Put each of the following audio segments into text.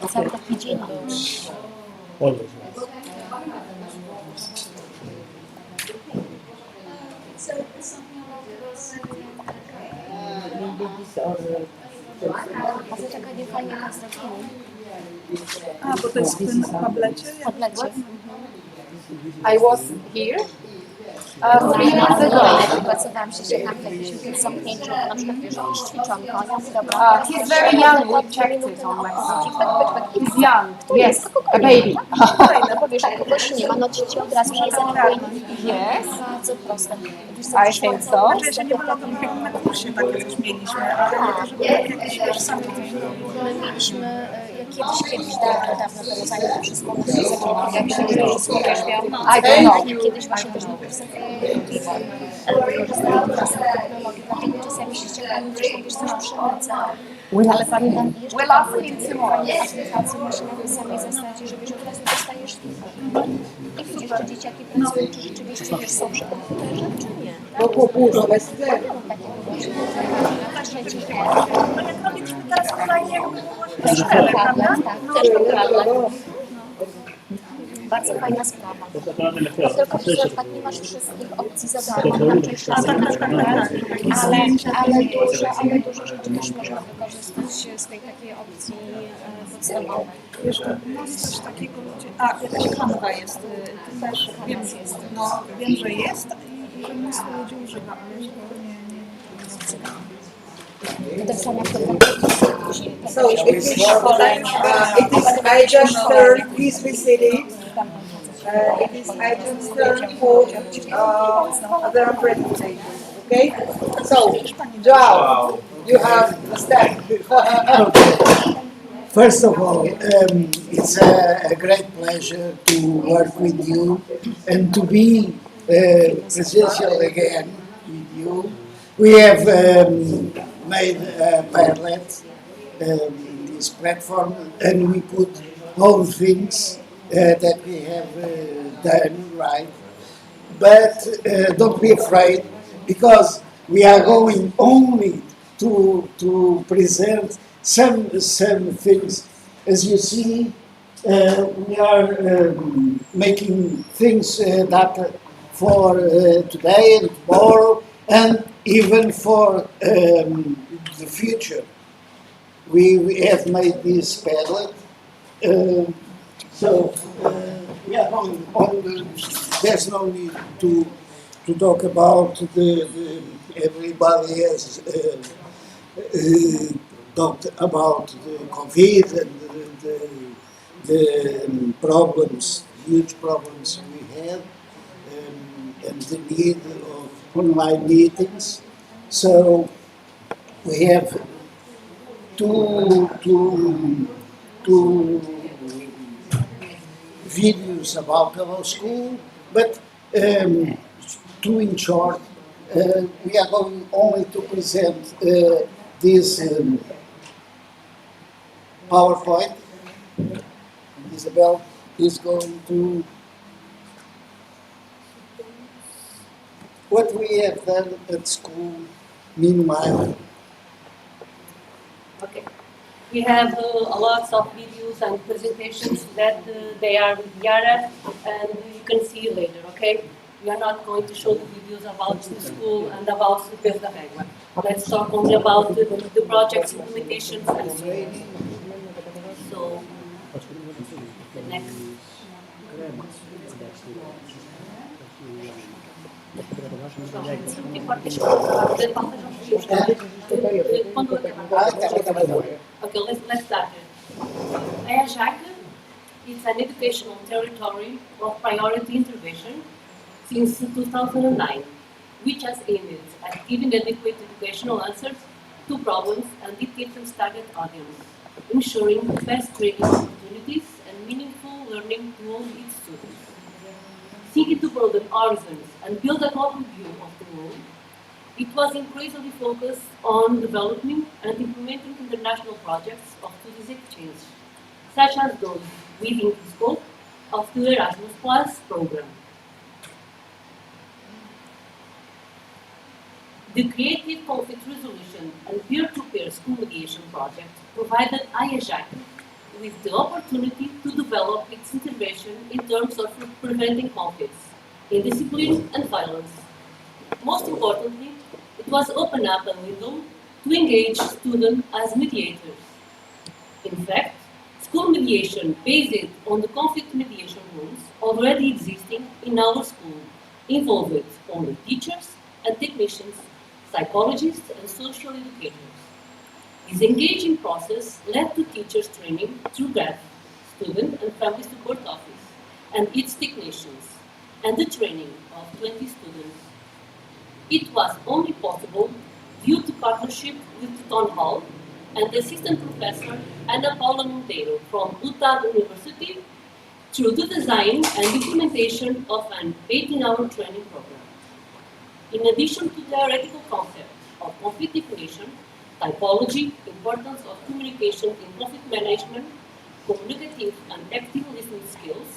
cały taki dzień był. A to taka niefajnie tak zrobieni. A, bo to jest w tym tablecie? W tablecie. I was here 3 years ago. Pracowałam się tam jakieś zamknięciu, na przykład wiesz, jakieś ćwiczonko. Ja mówię, dobra, He's very young, we checked it on my phone. He's young, yes, a baby. No bo wiesz, jak kogoś nie ma, no ci od razu nie zamknęli. Yes, Bardzo proste. I think so. Znaczy, jeszcze nie wylądowałam, jak na kursie takie coś mieliśmy, ale nie to, żeby jakieś wiesz, sami My mieliśmy kiedyś dawno temu, zanim to wszystko zaczęło, jak się już wszystko wiesz, I don't know. kiedyś właśnie też na kursach wykorzystali technologię, dlatego czasami się ściągają gdzieś tam, wiesz, coś przemyca. Ale pamiętam jeszcze aplikacje masz na tej samej zasadzie, że wiesz, od razu dostajesz feedback. I widzisz, czy dzieciaki pracują, czy rzeczywiście wiesz, są przy komputerze, czy nie. No popuszczone jest No jak robiliśmy teraz online, jak było też w szkole, prawda? też był tablet. Bardzo fajna sprawa. Tylko, że na przykład nie masz wszystkich opcji za darmo, raczej ale dużo rzeczy też można wykorzystać z tej takiej opcji podstawowej. Jeszcze jest coś takiego, gdzie... A, jakaś kanwa jest, też wiem, że jest. No, wiem, że jest i że mnóstwo ludzi używa, ale że to nie... So it is Agent's turn, please visit it. It is Agent's turn for other presentations, okay? So, Joao, you have the step. First of all, it's a great pleasure to work with you and to be presential again with you. We have made a pilot in this platform, and we put all things that we have done right. But don't be afraid, because we are going only to present some things. As you see, we are making things that for today and tomorrow, and even for the future. We have made this padlet, so we are on there's no need to talk about the everybody has talked about the COVID and the problems, huge problems we have, and the need of online meetings. So we have two videos about our school, but two in short. We are going only to present this PowerPoint. Isabel is going to what we have done at school meanwhile. Okay. We have a lot of videos and presentations that they are with Yara, and you can see later, okay? We are not going to show the videos about the school and about the Pés da Régua. Let's talk only about the project's implementations and so on. So, the next. Okay, let's start it. AEJAC is an educational territory of priority intervention since 2009, which has aimed at giving adequate educational answers to problems and its target audience, ensuring the best training opportunities and meaningful learning to all its students. Seeking to broaden horizons and build a global view of the world, it was increasingly focused on developing and implementing international projects of students exchange, such as those within the scope of the Erasmus Plus program. The Creative Conflict Resolution and Peer-to-Peer School Mediation project provided AEJAC with the opportunity to develop its intervention in terms of preventing conflicts, indiscipline and violence. Most importantly, it was open up a window to engage students as mediators. In fact, school mediation based on the conflict mediation rules already existing in our school involved only teachers and technicians, psychologists and social educators. This engaging process led to teachers training through GAF, Student and Family Support Office, and its technicians, and the training of 20 students. It was only possible due to partnership with the Town Hall and the assistant professor Ana Paula Monteiro from Utah University through the design and implementation of an 18-hour training program. In addition to the theoretical concept of conflict definition, typology, importance of communication in conflict management, communicative and active listening skills,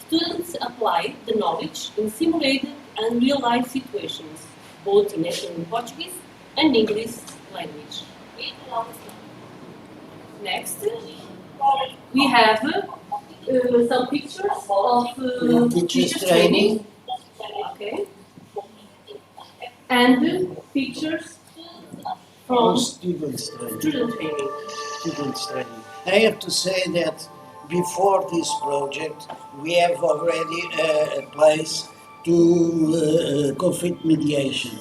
students apply the knowledge in simulated and real-life situations, both in Portuguese and English language. Next, we have some pictures of teachers training. Okay. And pictures from students training. student training. Students training. I have to say that before this project, we have already a place to conflict mediation.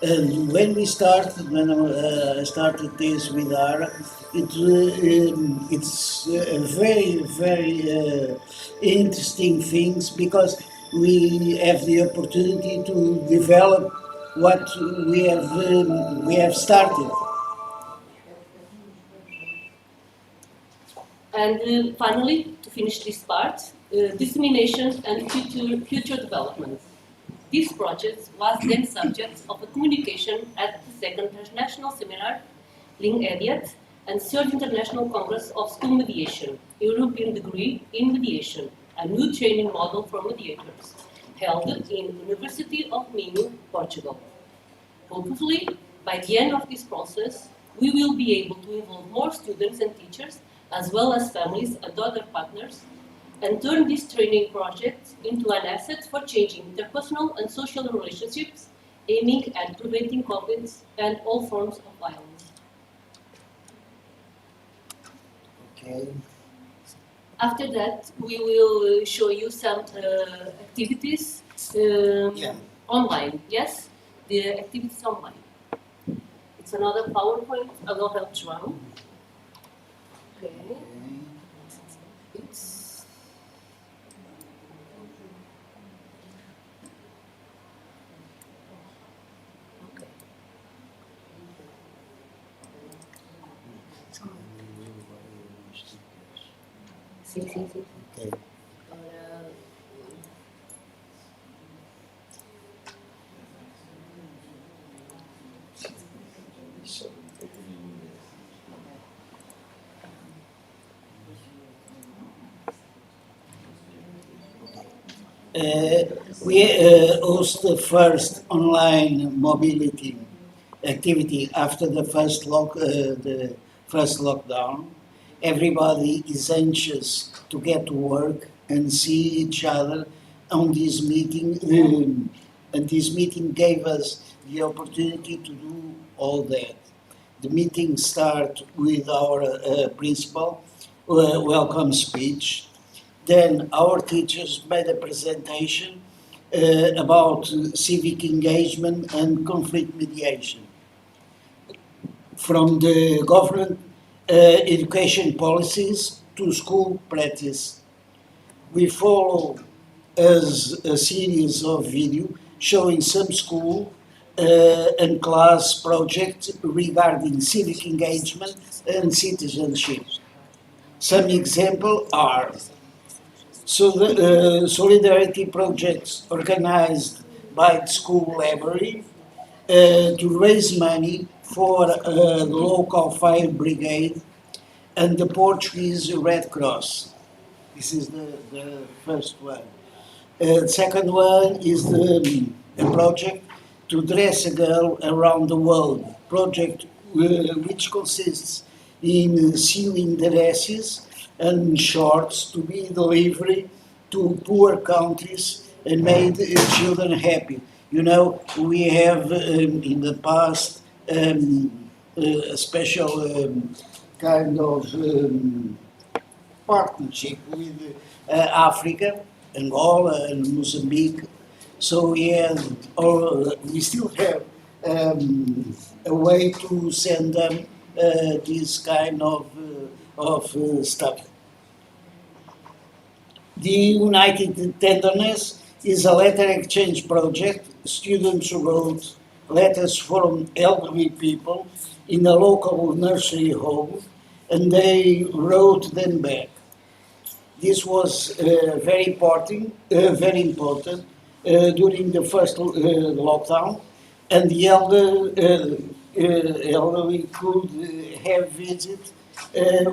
And when we started, when I started this with Ara, it's a very, very interesting things because we have the opportunity to develop what we have started. And finally, to finish this part, dissemination and future development. This project was then subject of a communication at the second international seminar, Ling Elliott, and third International Congress of School Mediation, European Degree in Mediation, a new training model for mediators, held in University of Minho, Portugal. Hopefully, by the end of this process, we will be able to involve more students and teachers, as well as families and other partners, and turn this training project into an asset for changing interpersonal and social relationships, aiming at preventing conflicts and all forms of violence. Okay. After that, we will show you some activities online. Yes, the activities online. It's another PowerPoint. I will help João. Okay. It's okay. Sim, sim, sim. Okay. Ora, We host the first online mobility activity after the first lockdown. Everybody is anxious to get to work and see each other on this meeting, and this meeting gave us the opportunity to do all that. The meeting starts with our principal welcome speech. Then our teachers made a presentation about civic engagement and conflict mediation. From the government education policies to school practice. We follow as a series of videos showing some school and class projects regarding civic engagement and citizenship. Some examples are solidarity projects organized by the school library to raise money for the local fire brigade and the Portuguese Red Cross. This is the first one. The second one is a project to dress a girl around the world, project which consists in sewing dresses and shorts to be delivered to poor countries and made children happy. You know, we have in the past a special kind of partnership with Africa, Angola, and Mozambique. So we still have a way to send them this kind of stuff. The United Tenderness is a letter exchange project. Students wrote letters from elderly people in a local nursery home, and they wrote them back. This was very important during the first lockdown, and the elderly could have visit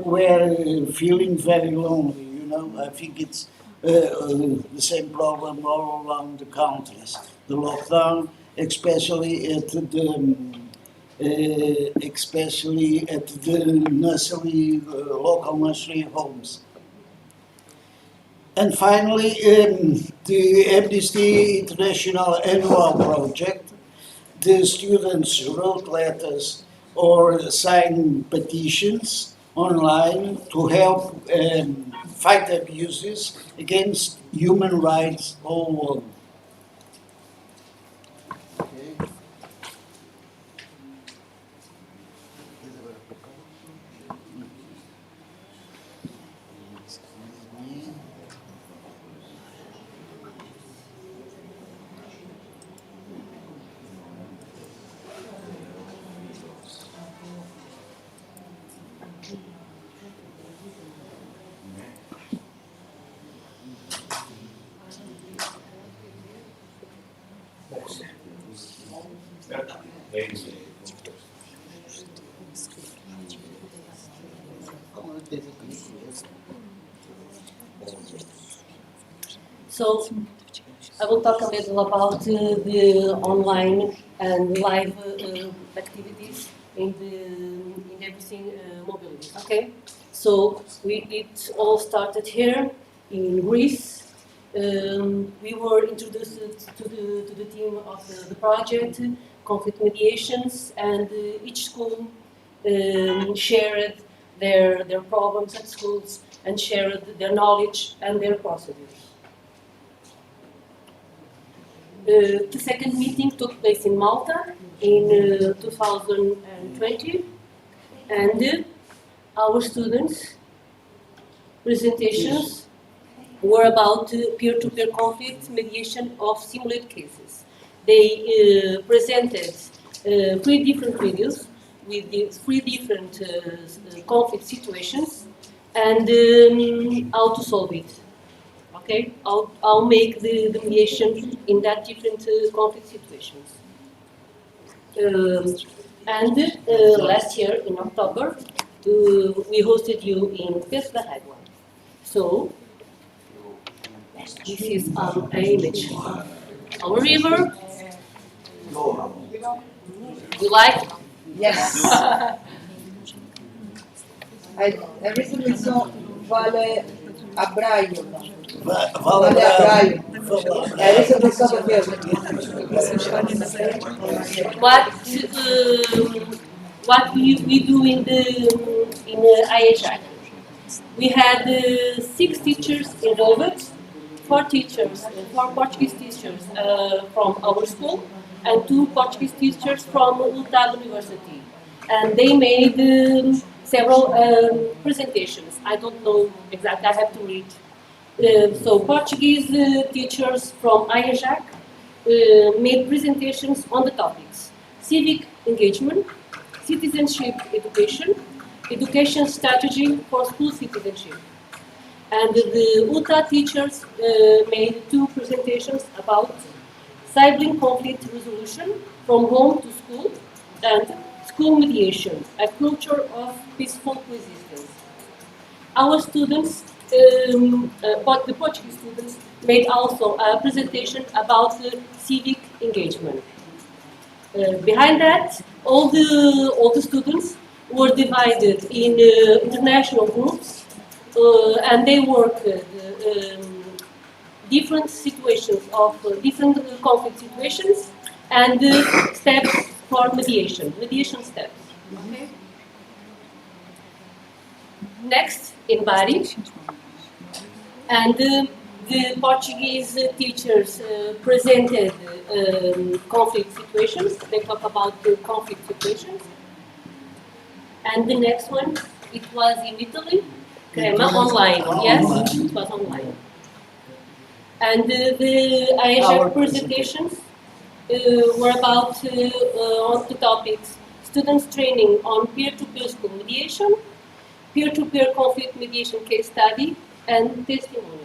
were feeling very lonely. You know, I think it's the same problem all around the countries. The lockdown, especially at the nursery, local nursery homes. And finally, the Amnesty International annual project. The students wrote letters or signed petitions online to help fight abuses against human rights all over. Okay. So I will talk a little about the online and live activities in everything mobility. Okay, so it all started here in Greece. We were introduced to the team of the project, conflict mediations, and each school shared their problems at schools and shared their knowledge and their procedures. The second meeting took place in Malta in 2020, and our students' presentations were about peer-to-peer conflict mediation of simulated cases. They presented 3 different videos with the 3 different conflict situations and how to solve it. Okay, I'll make the mediation in that different conflict situations. And last year in October, we hosted you in Pescaragua. So this is an image. Our river. You like? Yes. I recently saw Vale Abraio. Vale Abraio. I recently saw the film. What we do in IHI? We had 6 teachers involved, 4 teachers, 4 Portuguese teachers from our school, and 2 Portuguese teachers from UTAD University. And they made several presentations. I don't know exactly, I have to read. So Portuguese teachers from IAJAC made presentations on the topics: civic engagement, citizenship education, education strategy for school citizenship. And the UTA teachers made 2 presentations about sibling conflict resolution from home to school and school mediation, a culture of peaceful coexistence. Our students, the Portuguese students, made also a presentation about civic engagement. Behind that, all the students were divided in international groups and they work different situations of different conflict situations and steps for mediation steps. Okay. Next, in Bari, and the Portuguese teachers presented conflict situations. They talk about the conflict situations. And the next one, it was in Italy, Crema, online. Yes, it was online. And the AEJAC presentations were about on the topics: students training on peer-to-peer school mediation, peer-to-peer conflict mediation case study, and testimonials.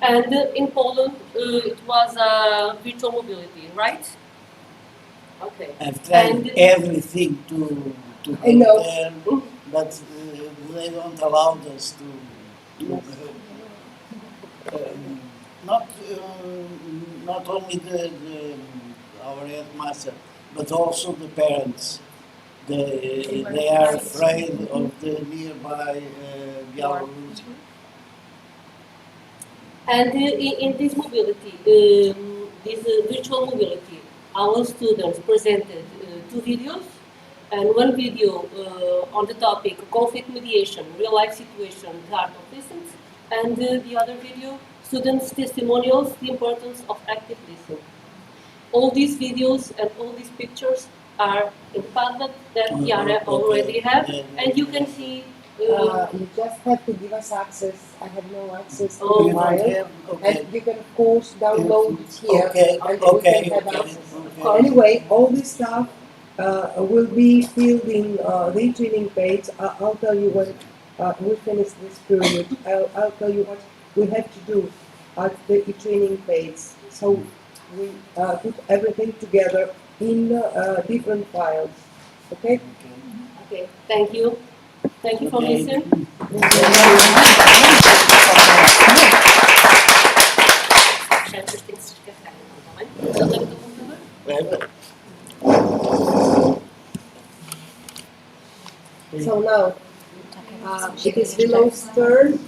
And in Poland, it was virtual mobility, right? Okay. I've tried And everything to I know. go there, but they don't allow us to not not only our headmaster, but also the parents. They are afraid of the nearby Belarus. And in this mobility, this virtual mobility, our students presented two videos, and one video on the topic conflict mediation, real life situation, the art of listening, and the other video, students' testimonials, the importance of active listening. All these videos and all these pictures are in Padlet that Chiara already have, and you can see. You just have to give us access. I have no access to Oh, the You don't file. have? Okay. And you can, of course, download it here. Okay, And okay, we can have okay, access. okay. Anyway, all this stuff will be filled in the training page. I'll tell you when we finish this period. I'll tell you what we have to do at the training page. So we put everything together in different files. Okay? Okay, thank you. Thank you for Okay. listening. So now, it is Willow's turn.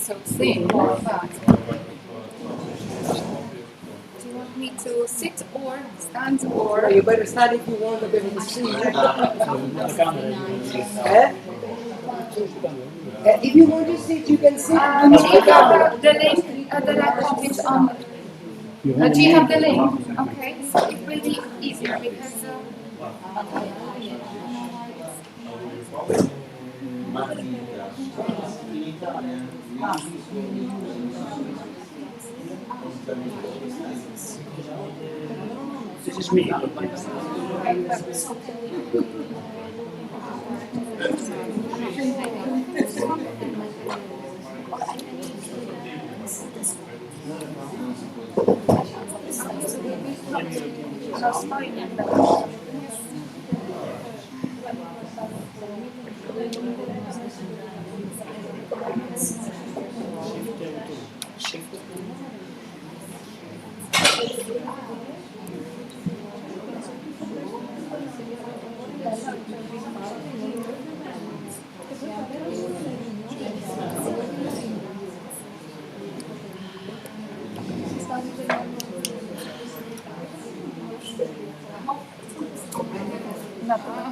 So sit or back. Do you want me to sit or stand or? You better stand if you want to be able to see. Eh? If you want to sit, you can sit. Do you have the link that I copied on? Do you have the link? Okay, so it will be easier because. This is me.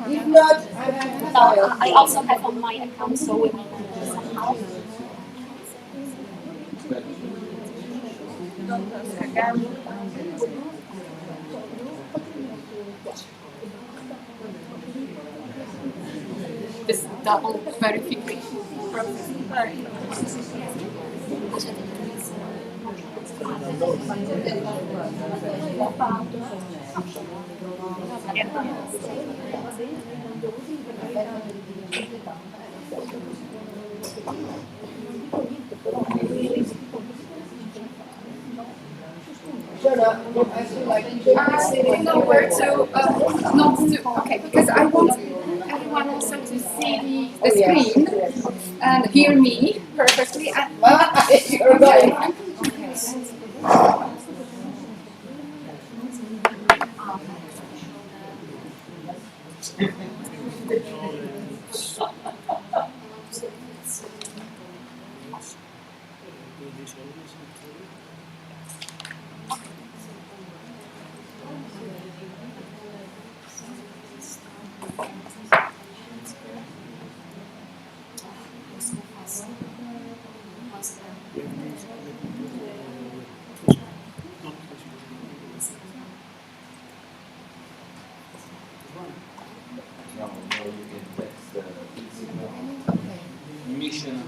If not, I have the file. I also have on my account, so we will somehow. This double verification process. Shut up. I feel like you should be Do you sitting. know where to, not to, okay, because I want everyone also to see the screen and hear me perfectly. And, You're going.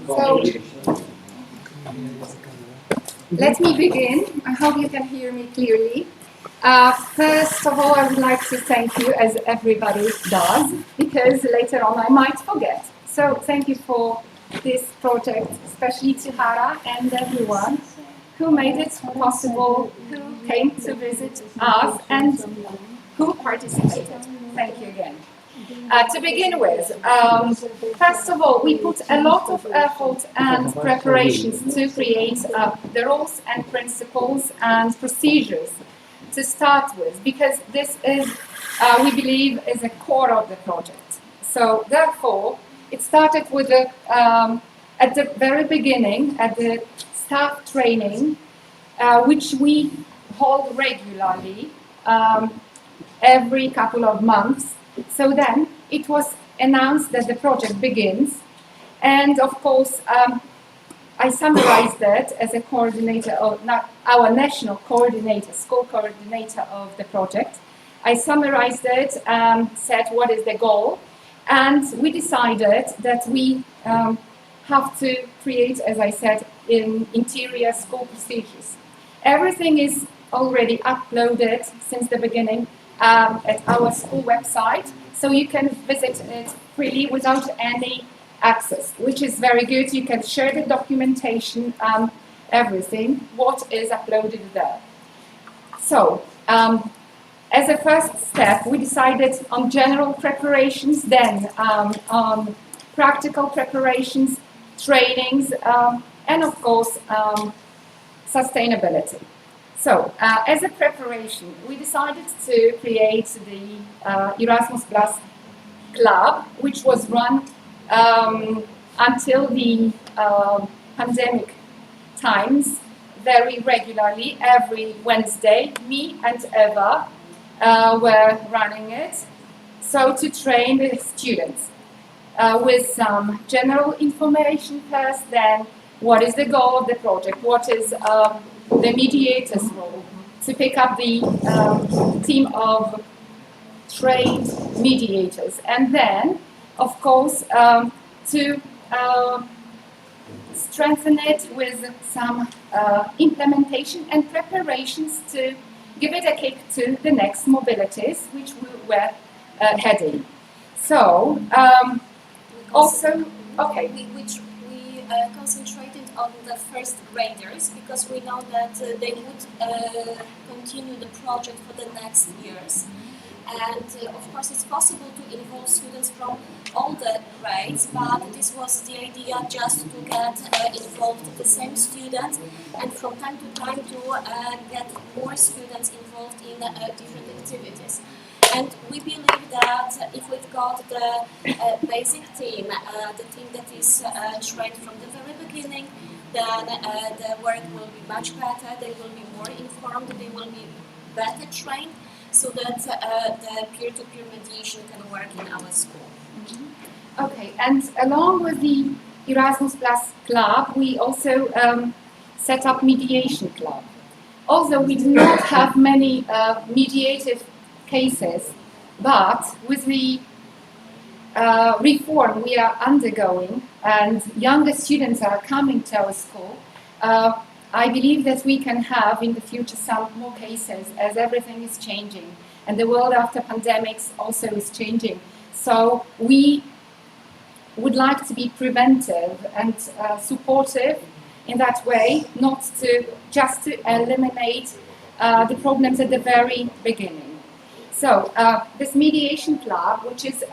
So, let me begin. I hope you can hear me clearly. First of all, I would like to thank you, as everybody does, because later on I might forget. So thank you for this project, especially to Hara and everyone who made it possible, who came to visit us and who participated. Thank you again. To begin with, first of all, we put a lot of effort and preparations to create the rules and principles and procedures to start with, because this is, we believe, is a core of the project. So therefore, it started with at the very beginning, at the staff training, which we hold regularly every couple of months. So then it was announced that the project begins, and of course I summarized that as a coordinator of our national coordinator, school coordinator of the project. I summarized it, said what is the goal, and we decided that we have to create, as I said, interior school procedures. Everything is already uploaded since the beginning at our school website, so you can visit it freely without any access, which is very good. You can share the documentation, everything, what is uploaded there. So, as a first step, we decided on general preparations, then on practical preparations, trainings, and of course, sustainability. So, as a preparation, we decided to create the Erasmus Plus Club, which was run until the pandemic times very regularly. Every Wednesday, me and Eva were running it. So, to train the students with some general information first, then what is the goal of the project, what is the mediator's role, to pick up the team of trained mediators, and then, of course, to strengthen it with some implementation and preparations to give it a kick to the next mobilities, which we were heading. So, also, okay. Which we concentrated on the first graders, because we know that they would continue the project for the next years. And of course, it's possible to involve students from all the grades, but this was the idea, just to get involved the same students, and from time to time to get more students involved in different activities. And we believe that if we've got the basic team, the team that is trained from the very beginning, then the work will be much better, they will be more informed, they will be better trained, so that the peer-to-peer mediation can work in our school. Okay, and along with the Erasmus Plus Club, we also set up Mediation Club. Although we do not have many mediated cases, but with the reform we are undergoing and younger students are coming to our school, I believe that we can have in the future some more cases, as everything is changing and the world after pandemics also is changing. So we would like to be preventive and supportive in that way, not to just to eliminate the problems at the very beginning. So this mediation club, which is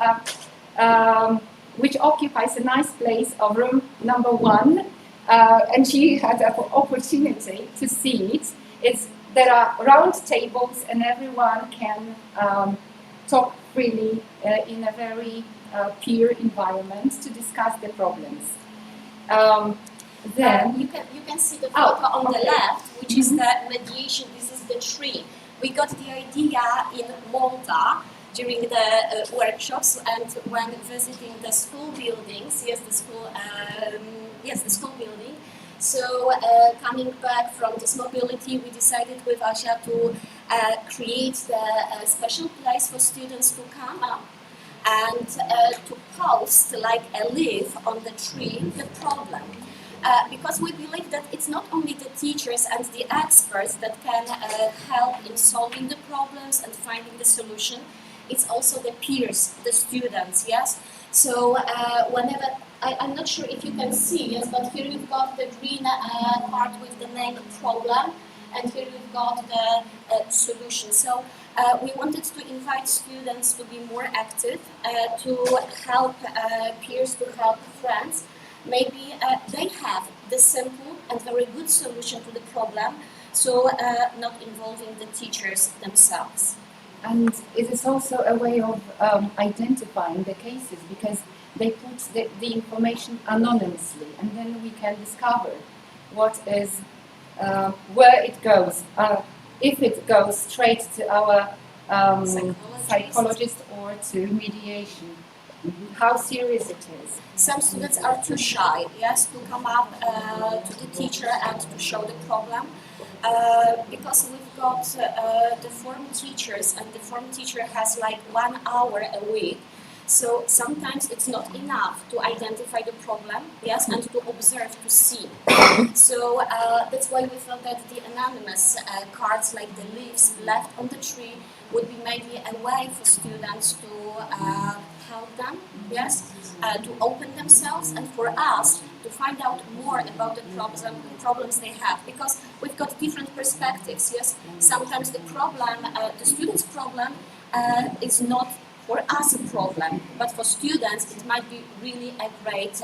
which occupies a nice place of room number 1, and she had an opportunity to see it. There are round tables, and everyone can talk freely in a very peer environment to discuss the problems. Then you can see the photo on the left, which is the mediation. This is the tree. We got the idea in Malta during the workshops and when visiting the school buildings. The school building. So coming back from this mobility, we decided with Asia to create the special place for students to come up and to post like a leaf on the tree the problem. Because we believe that it's not only the teachers and the experts that can help in solving the problems and finding the solution, it's also the peers, the students, yes? So whenever, I'm not sure if you can see, yes, but here you've got the green part with the name problem, and here you've got the solution. So we wanted to invite students to be more active, to help peers, to help friends. Maybe they have the simple and very good solution to the problem, so not involving the teachers themselves. And it is also a way of identifying the cases, because they put the information anonymously, and then we can discover what is, where it goes, if it goes straight to our psychologist or to mediation, how serious it is. Some students are too shy, yes, to come up to the teacher and to show the problem. Because we've got the form teachers, and the form teacher has like 1 hour a week. So sometimes it's not enough to identify the problem, yes, and to observe, to see. So that's why we felt that the anonymous cards, like the leaves left on the tree, would be maybe a way for students to help them, yes, to open themselves, and for us to find out more about the problems they have, because we've got different perspectives, yes. Sometimes the problem, the student's problem is not for us a problem, but for students it might be really a great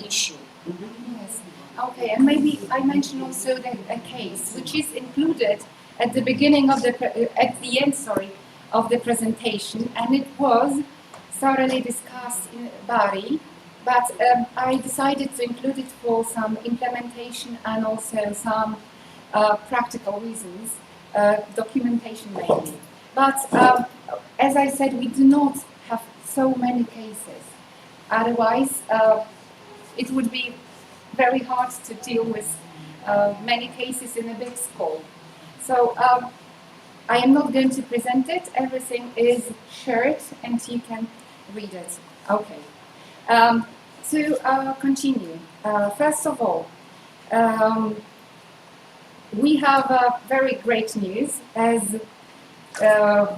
issue. Yes. Okay, and maybe I mention also that a case which is included at the beginning of at the end, of the presentation, and it was thoroughly discussed in Bari, but I decided to include it for some implementation and also some practical reasons, documentation mainly. But as I said, we do not have so many cases. Otherwise, it would be very hard to deal with many cases in a big school. So I am not going to present it. Everything is shared and you can read it. Okay. To continue, first of all, we have very great news, as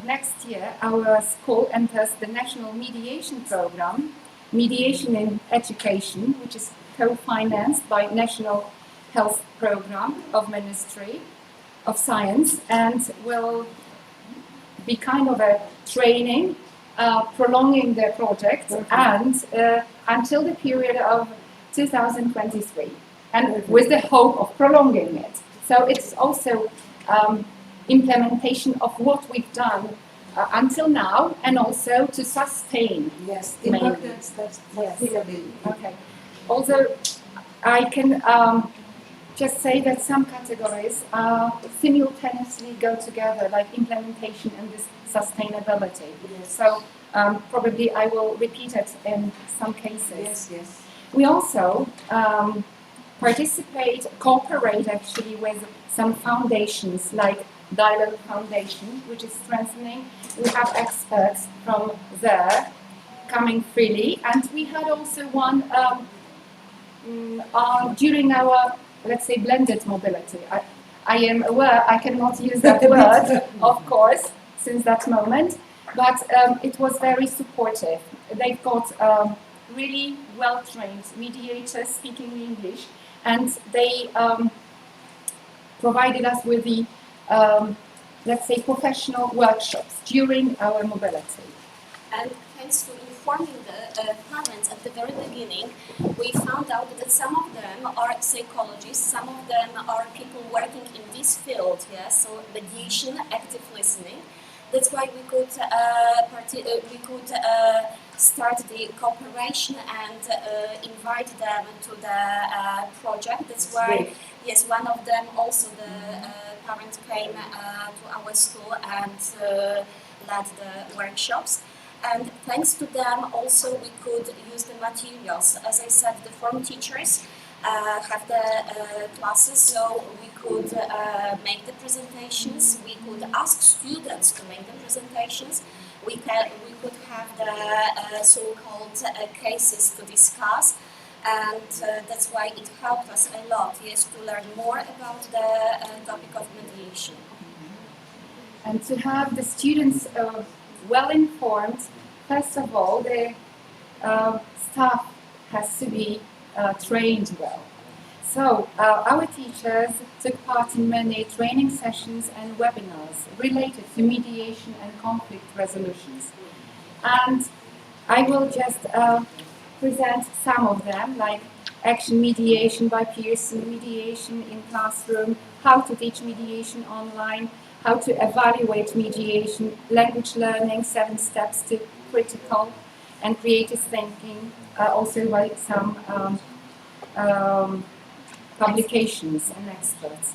next year our school enters the National Mediation Program, Mediation in Education, which is co-financed by National Health Program of Ministry of Science, and will be kind of a training, prolonging the project, and until the period of 2023, and with the hope of prolonging it. So it's also implementation of what we've done until now, and also to sustain. Yes, mainly. that's Yes. really. Okay. Also, I can just say that some categories simultaneously go together, like implementation and this sustainability. Yes. So probably I will repeat it in some cases. Yes, yes. We also cooperate actually with some foundations, like Dialogue Foundation, which is strengthening. We have experts from there coming freely, and we had also one during our, let's say, blended mobility. I am aware I cannot use that word, of course, since that moment, but it was very supportive. They've got really well-trained mediators speaking English, and they provided us with the, let's say, professional workshops during our mobility. And thanks to informing the parents at the very beginning, we found out that some of them are psychologists, some of them are people working in this field, so mediation, active listening. That's why we could start the cooperation and invite them to the project. That's why, yes, one of them also the parent came to our school and led the workshops. And thanks to them, also we could use the materials. As I said, the form teachers have the classes, so we could make the presentations. We could ask students to make the presentations. We could have the so-called cases to discuss, and that's why it helped us a lot, yes, to learn more about the topic of mediation. And to have the students well informed, first of all, the staff has to be trained well. So our teachers took part in many training sessions and webinars related to mediation and conflict resolutions. And I will just present some of them, like action mediation by Pearson, mediation in classroom, how to teach mediation online, how to evaluate mediation, language learning, 7 steps to critical and creative thinking, also by some publications and experts.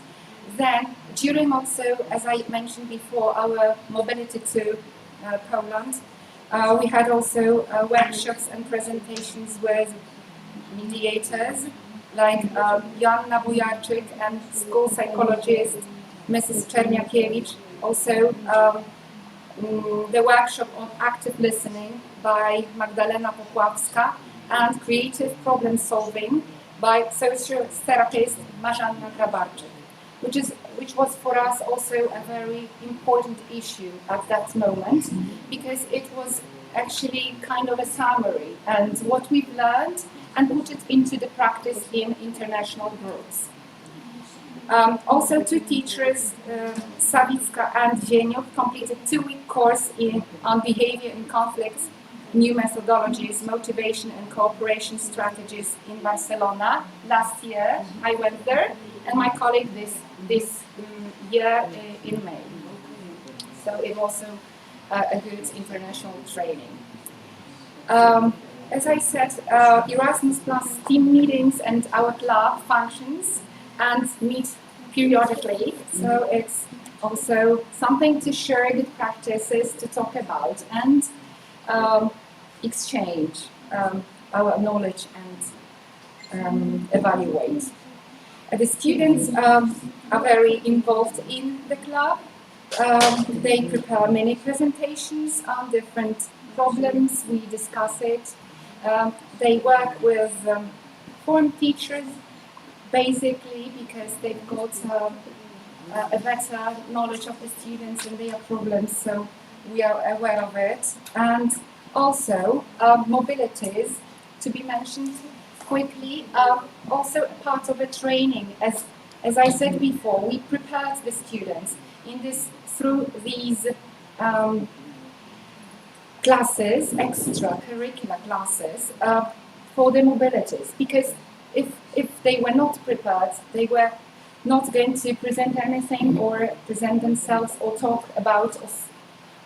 Then, during also, as I mentioned before, our Mobility to Poland, we had also workshops and presentations with mediators, like Joanna Bujarczyk and school psychologist Mrs. Czerniakiewicz, also the workshop on active listening by Magdalena Popławska, and creative problem solving by social therapist Marzanna Grabarczyk, which was for us also a very important issue at that moment, because it was actually kind of a summary and what we've learned and put it into the practice in international groups. Also, 2 teachers, Sawicka and Zieniuk, completed 2-week course on behavior in conflicts, new methodologies, motivation and cooperation strategies in Barcelona. Last year I went there, and my colleague this year in May. So it was also a good international training. As I said, Erasmus Plus team meetings and our club functions and meet periodically, so it's also something to share good practices, to talk about and exchange our knowledge and evaluate. The students are very involved in the club. They prepare many presentations on different problems, we discuss it. They work with form teachers, basically because they've got a better knowledge of the students and their problems, so we are aware of it. And also mobilities, to be mentioned quickly, also a part of a training. As I said before, we prepared the students through these classes, extracurricular classes, for the mobilities, because if they were not prepared, they were not going to present anything or present themselves or talk about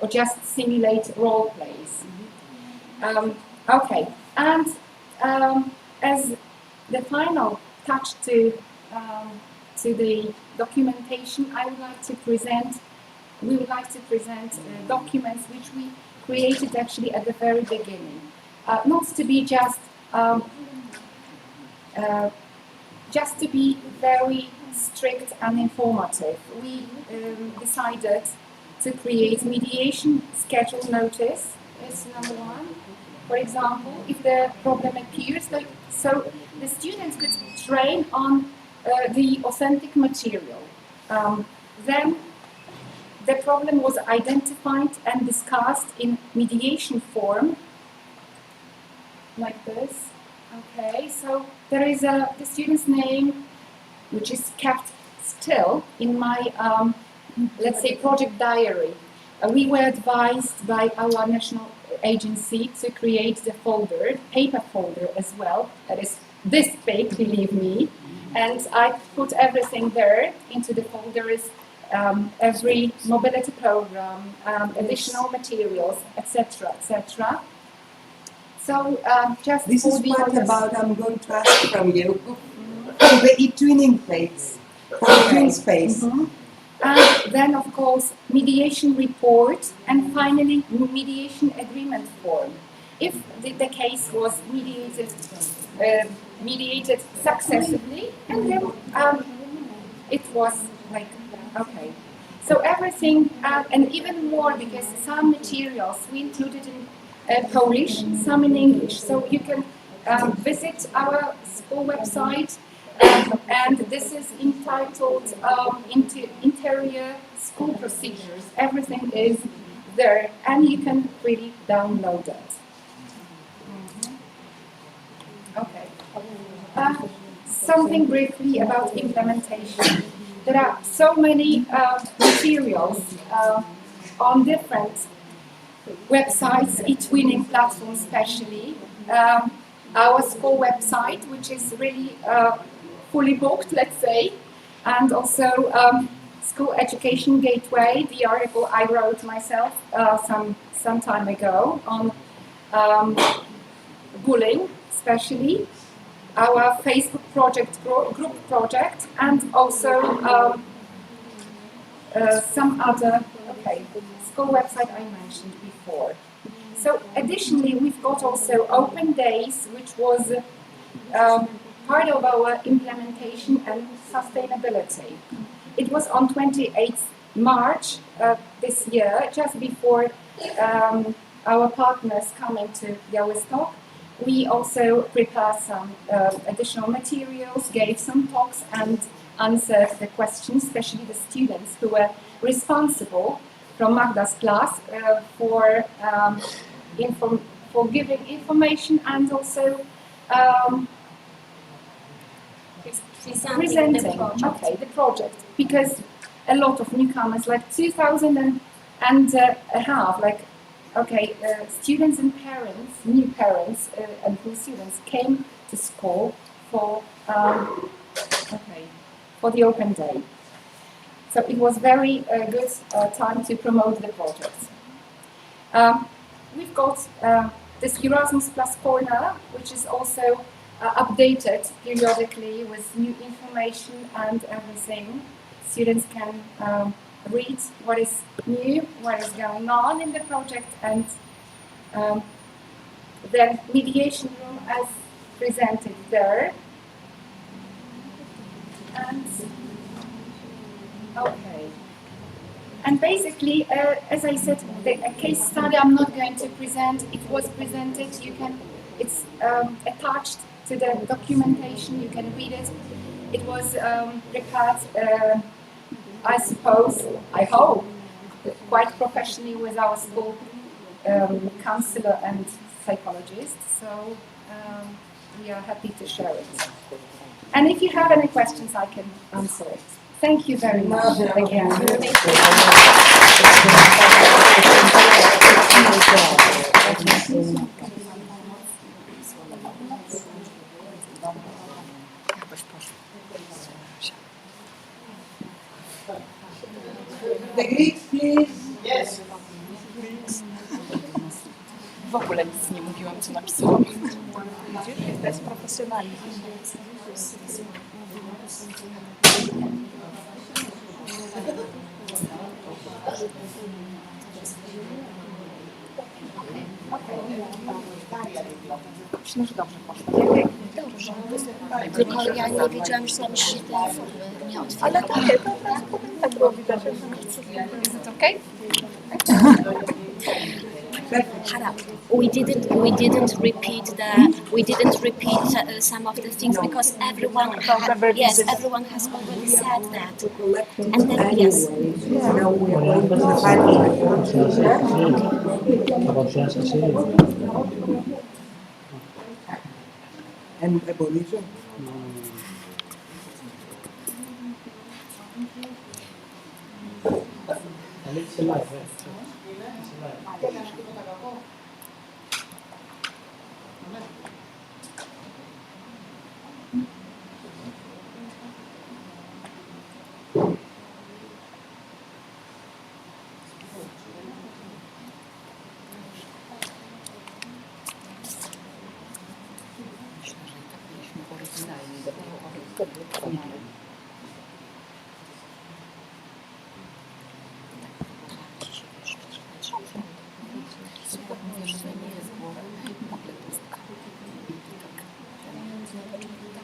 or just simulate role plays. Okay, and as the final touch to the documentation, we would like to present documents which we created actually at the very beginning, not to be just to be very strict and informative. We decided to create mediation schedule notice is number 1. For example, if the problem appears, so the students could train on the authentic material. Then the problem was identified and discussed in mediation form, like this. Okay, so there is the student's name, which is kept still in my, let's say, project diary. we were advised by our national agency to create the folder, paper folder as well, that is this big, believe me, and I put everything there into the folders, every mobility program, additional materials, etc., etc. So just This for is the what others. about I'm going to ask from you. The e-twinning phase, for the twin space. And then, of course, mediation report, and finally, mediation agreement form. If the case was mediated successfully, and then it was like, okay. So everything, and even more, because some materials we included in Polish, some in English. So you can visit our school website, and this is entitled Interior School Procedures. Everything is there, and you can really download it. Okay. Something briefly about implementation. There are so many materials on different websites, e-twinning platforms especially. Our school website, which is really fully booked, let's say, and also School Education Gateway, the article I wrote myself some time ago on bullying, especially. Our Facebook project, group project, and also some other school website I mentioned before. So additionally, we've got also Open Days, which was part of our implementation and sustainability. It was on 28th March this year, just before our partners coming to Białystok. We also prepared some additional materials, gave some talks, and answered the questions, especially the students who were responsible from Magda's class for giving information and also presenting the project, because a lot of newcomers, like 2,000 and a half, students and parents, new parents and new students came to school for the open day. So it was very good time to promote the project. We've got this Erasmus Plus corner, which is also updated periodically with new information and everything. Students can read what is new, what is going on in the project, and the mediation room as presented there. And okay. And basically, as I said, a case study I'm not going to present. It was presented. It's attached to the documentation. You can read it. It was prepared, I suppose, I hope, quite professionally with our school counselor and psychologist. So we are happy to share it. And if you have any questions, I can answer it. Thank you very much again. The Greeks, please. Yes. W ogóle nic nie mówiłam, co napisałam. To jest profesjonalizm. Myślę, że dobrze poszło. Dobrze. Tylko ja nie wiedziałam, że napiszesz tej formy. Nie otwieram. Ale takie, to tak było widać. Is it okay? Hara, we didn't repeat some of the things because everyone everyone has already said that. And then yes. And abolition. It's alive, right? Tak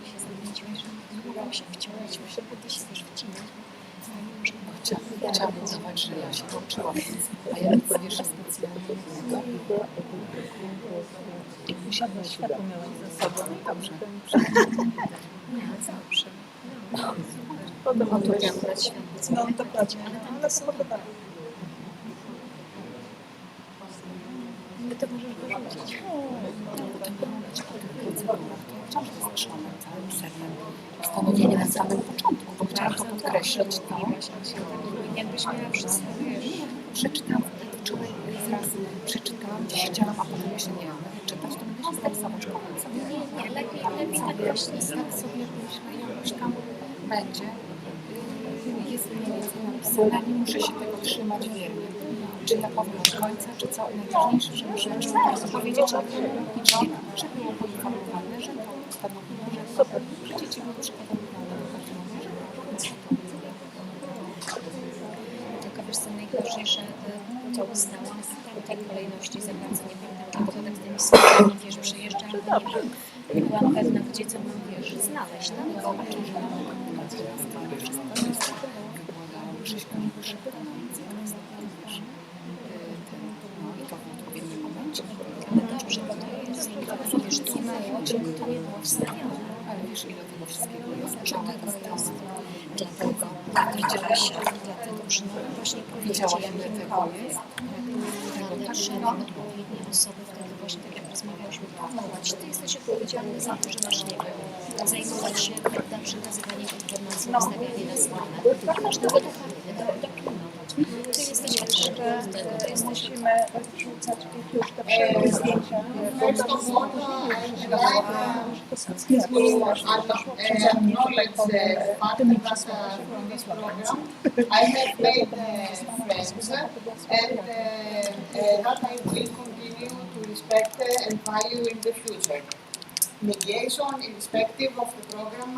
się zamknęłaś, że nie mogłam się wciągnąć, muszę budy się też wcinać. Chciałabym zobaczyć, że ja się nauczyłam, a ja nic wiesz, specjalnie Musiałaś światło miałaś ze sobą. Dobrze. Zawsze. Potem O, tu wiesz, miałam brać światło. no dokładnie, ale to podoba. My to możesz wyrzucić. wciąż zastrzeżone całym sercem postanowienie na samym początku, bo chciałam to podkreślić. Jakbyś miała wszystko, wiesz. Przeczytałam wczoraj raz, przeczytałam, dziś chciałam, a potem myślę, nie, ale czytać to będę się stresować, kocham sobie. Nie, lepiej tak właśnie. Tak sobie myślę, jakoś tam będzie. Jest mniej więcej napisane, nie muszę się tego trzymać wiernie. Czy ja powiem od końca, czy co? Najważniejsze, że muszę powiedzieć, że było podstawowane, że to ustanowiło, że dzieci były przygotowywane do każdego, że Tylko wiesz co, najważniejsze, to uznałam w tej kolejności za bardzo nie pamiętam, bo tak z tymi słowami, wiesz, przejeżdżałam, nie byłam pewna, gdzie co mam, wiesz, znaleźć. No i zobaczę, że ale dobrze, bo to jest, wiesz, tu na łodzi, to nie było wstawione. ale wiesz, ile tego wszystkiego jest. Dlatego jest, dlatego widziałaś, dlatego przynajmniej właśnie powiedzieć, jakie tego jest. Ale trzeba odpowiednie osoby wtedy właśnie, tak jak rozmawiałyśmy, powołać. Ty jesteś odpowiedzialny za to, że masz, nie wiem, zajmować się, prawda, przekazywaniem informacji, ustawianie na stronę. Nie masz tego dopilnować. Ty jesteś ekspertem od tego, ty jesteś... Musimy wrzucać już te wszelkie zdjęcia. First of all, I'd like to acknowledge the fact that through this program I have made friends and that I will continue to respect and value in the future. Mediation, irrespective of the program,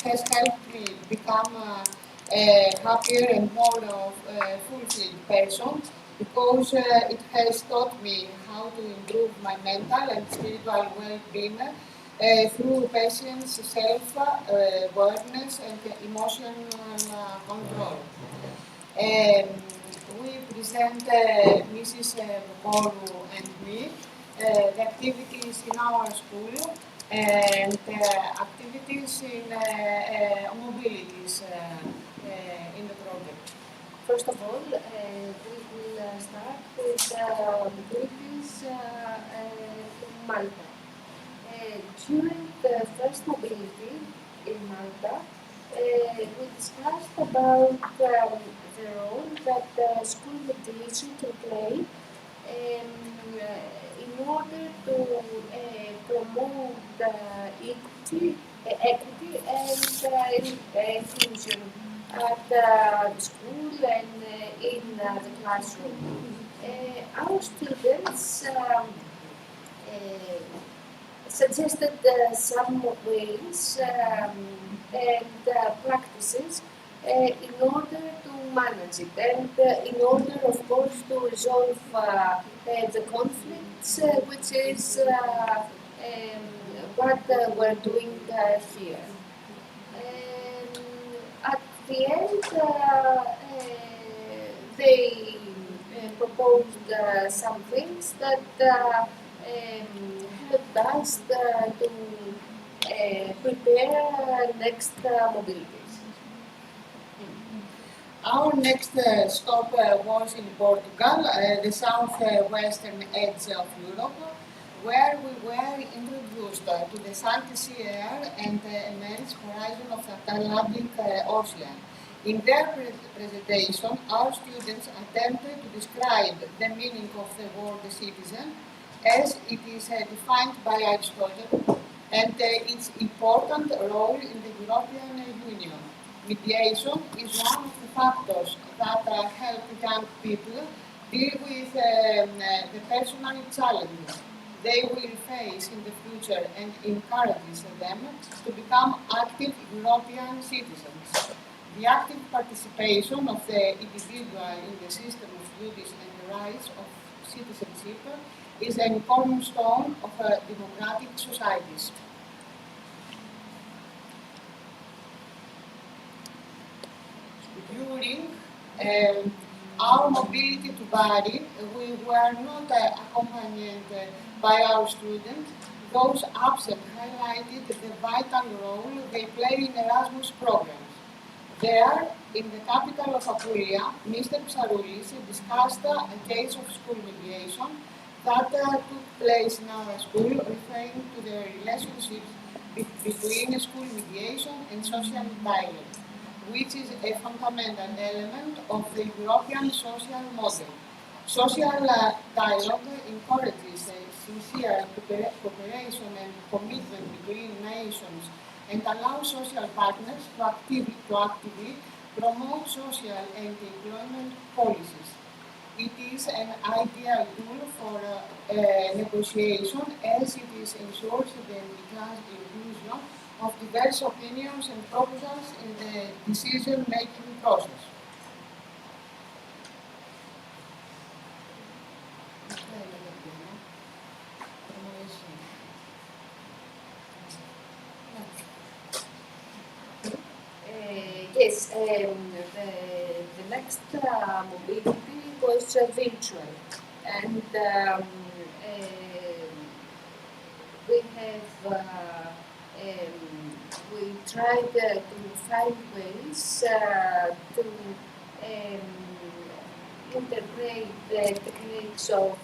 has helped me become a happier and more fulfilled person because it has taught me how to improve my mental and spiritual well-being through patience, self-awareness and emotional control. We present Mrs. Bokoru and me the activities in our school and activities in mobilities in the project. First of all, we will start with mobilities in Malta. During the first mobility in Malta, we discussed about the role that school mediation can play in order to promote equity and inclusion at the school and in the classroom. Our students suggested some ways and practices in order to manage it and in order, of course, to resolve the conflicts, which is what we're doing here. At the end, they proposed some things that helped us to prepare next mobilities. Our next stop was in Portugal, the southwestern edge of Europe, where we were introduced to the salty sea air and the immense horizon of the Atlantic Ocean. In their presentation, our students attempted to describe the meaning of the word citizen as it is defined by Aristotle and its important role in the European Union. Mediation is one of the factors that help young people deal with the personal challenges they will face in the future and encourages them to become active European citizens. The active participation of the individual in the system of duties and the rights of citizenship is an cornerstone of democratic societies. During our mobility to Bari, we were not accompanied by our students. Those absent highlighted the vital role they play in Erasmus programs. There, in the capital of Apulia, Mr. Psaroulis discussed a case of school mediation that took place in our school, referring to the relationships between school mediation and social dialogue, which is a fundamental element of the European social model. Social dialogue encourages sincere cooperation and commitment between nations and allows social partners to actively promote social and employment policies. It is an ideal tool for negotiation as it ensures the inclusion of diverse opinions and proposals in the decision-making process. Yes, the next mobility was virtual, and we have we tried to find ways to integrate the techniques of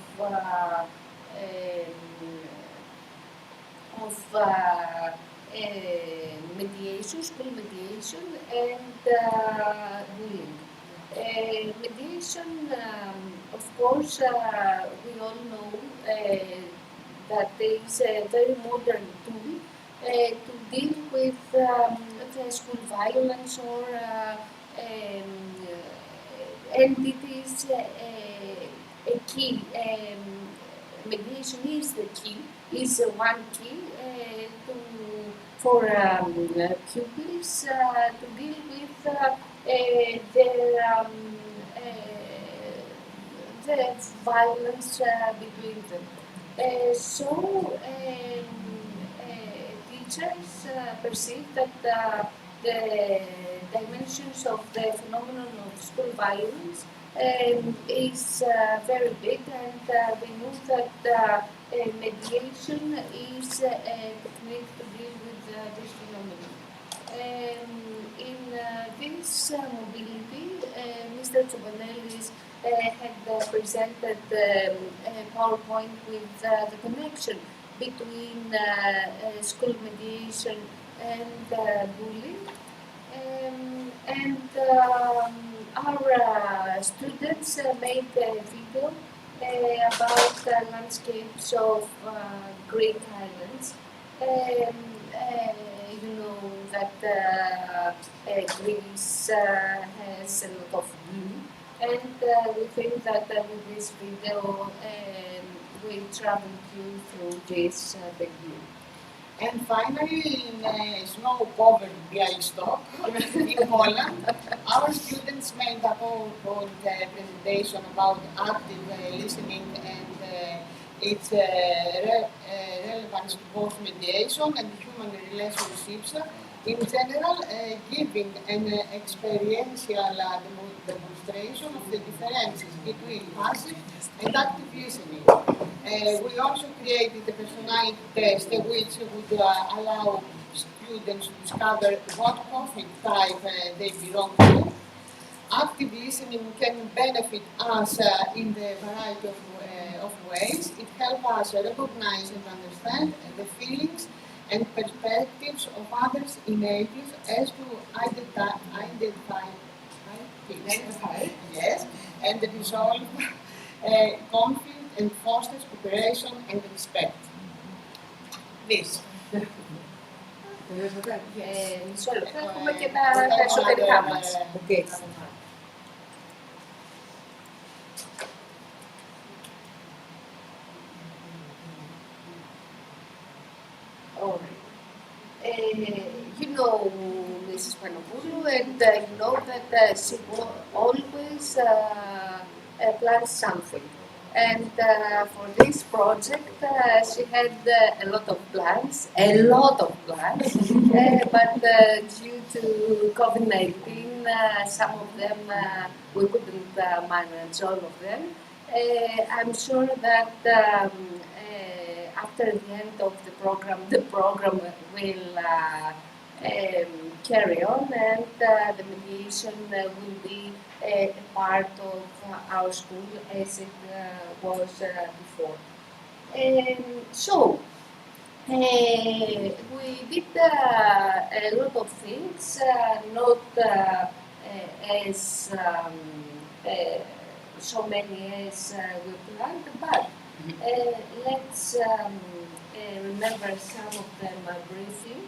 mediation, school mediation, and bullying. Mediation, of course, we all know that is a very modern tool to deal with the school violence or and it is a key. Mediation is the key, is one key for pupils to deal with the violence between them. Teachers perceive that the dimensions of the phenomenon of school violence is very big, and we know that mediation is a technique to deal with this phenomenon. In this mobility, Mr. Tsobanellis had presented a PowerPoint with the connection between school mediation and bullying. Our students made a video about landscapes of Greek islands. You know that Greece has a lot of blue, and we think that with this video we travel you through this big blue. And finally, in a snow-covered Bialystok in Poland, our students made a PowerPoint presentation about active listening and its relevance to both mediation and human relationships in general, giving an experiential demonstration of the differences between passive and active listening. We also created a personality test which would allow students to discover what conflict type they belong to. Active listening can benefit us in the variety of ways. It helps us recognize and understand the feelings and perspectives of others in ages as to identify yes, and resolve conflict and fosters cooperation and respect. This. Μισό λεπτό, έχουμε και τα εσωτερικά μας. Okay. All right. You know Mrs. Panopoulou, and you know that she always plans something. And for this project, she had a lot of plans, but due to COVID-19, some of them we couldn't manage all of them. I'm sure that after the end of the program will carry on, and the mediation will be a part of our school as it was before. So, we did a lot of things, not as so many as we planned, but let's remember some of them briefly.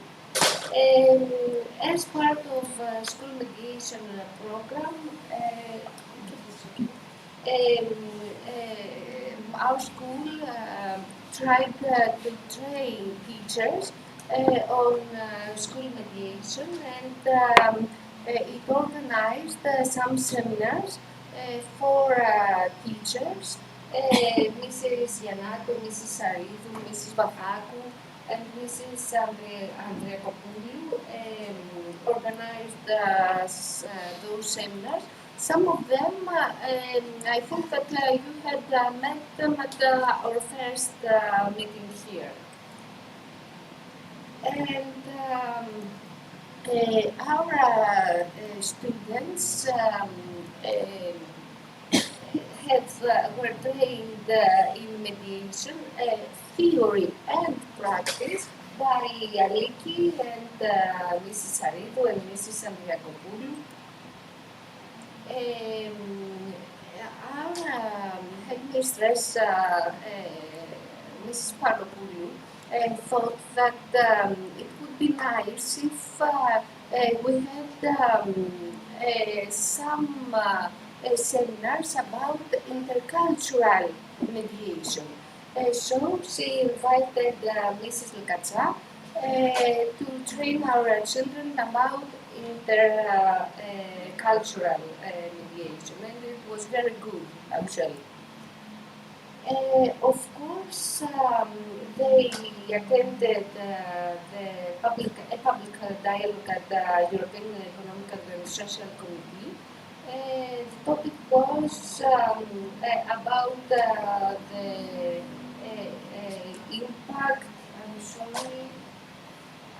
As part of school mediation program, our school tried to train teachers on school mediation, and it organized some seminars for teachers. Mrs. Yanakou, Mrs. Saridou, Mrs. Bafakou, and Mrs. Andreakopoulou organized those seminars. Some of them, I think that you had met them at our first meeting here. And our students were trained in mediation, theory and practice by Aliki and Mrs. Saridou and Mrs. Andreakopoulou. Our headmistress, Mrs. Panopoulou, thought that it would be nice if we had some seminars about intercultural mediation. So she invited Mrs. Lukatsa to train our children about intercultural mediation, and it was very good, actually. Of course, they attended a public dialogue at the European Economic and Social Committee. The topic was about the impact. I'm sorry,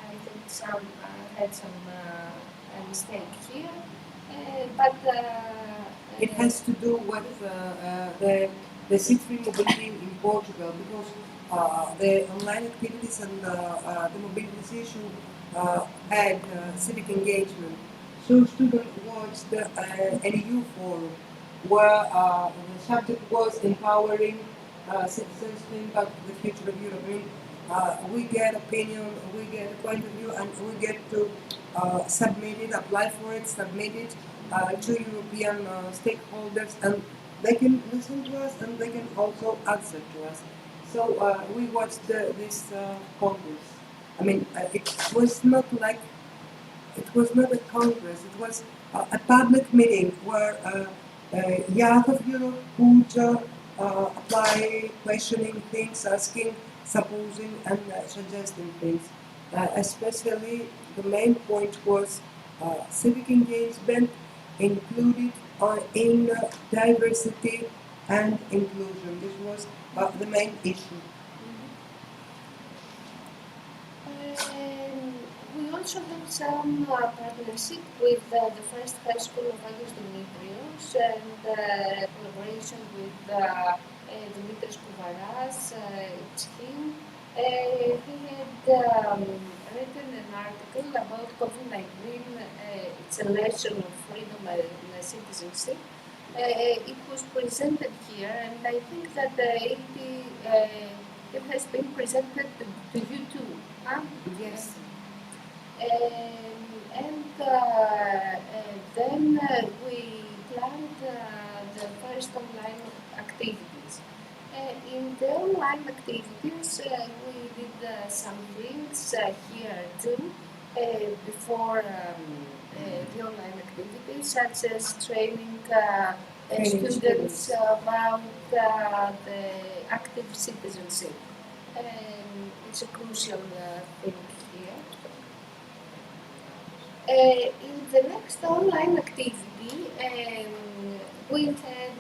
I think had some mistake here, but it has to do with the C3 mobility in Portugal, because the online activities and the mobilization had civic engagement. So students watched an EU forum where the subject was empowering citizens to impact the future of Europe. I mean, we get opinion, we get a point of view, and we get to submit it, apply for it, submit it to European stakeholders, and they can listen to us and they can also answer to us. So we watched this congress. I mean, it was not a congress, it was a public meeting where youth of Europe could apply, questioning things, asking, supposing, and suggesting things. Especially the main point was civic engagement included in diversity and inclusion. This was the main issue. We also have some partnership with the first high school of Agios Dimitrios, and collaboration with Dimitris Kouvaras, it's him, He had written an article about COVID-19. It's a lesson of freedom and citizenship. It was presented here, and I think that it has been presented to you too. Huh? Yes. Then we planned the first online activities. In the online activities, we did some things here too before the online activities, such as training students about the active citizenship. It's a crucial thing here. In the next online activity, we had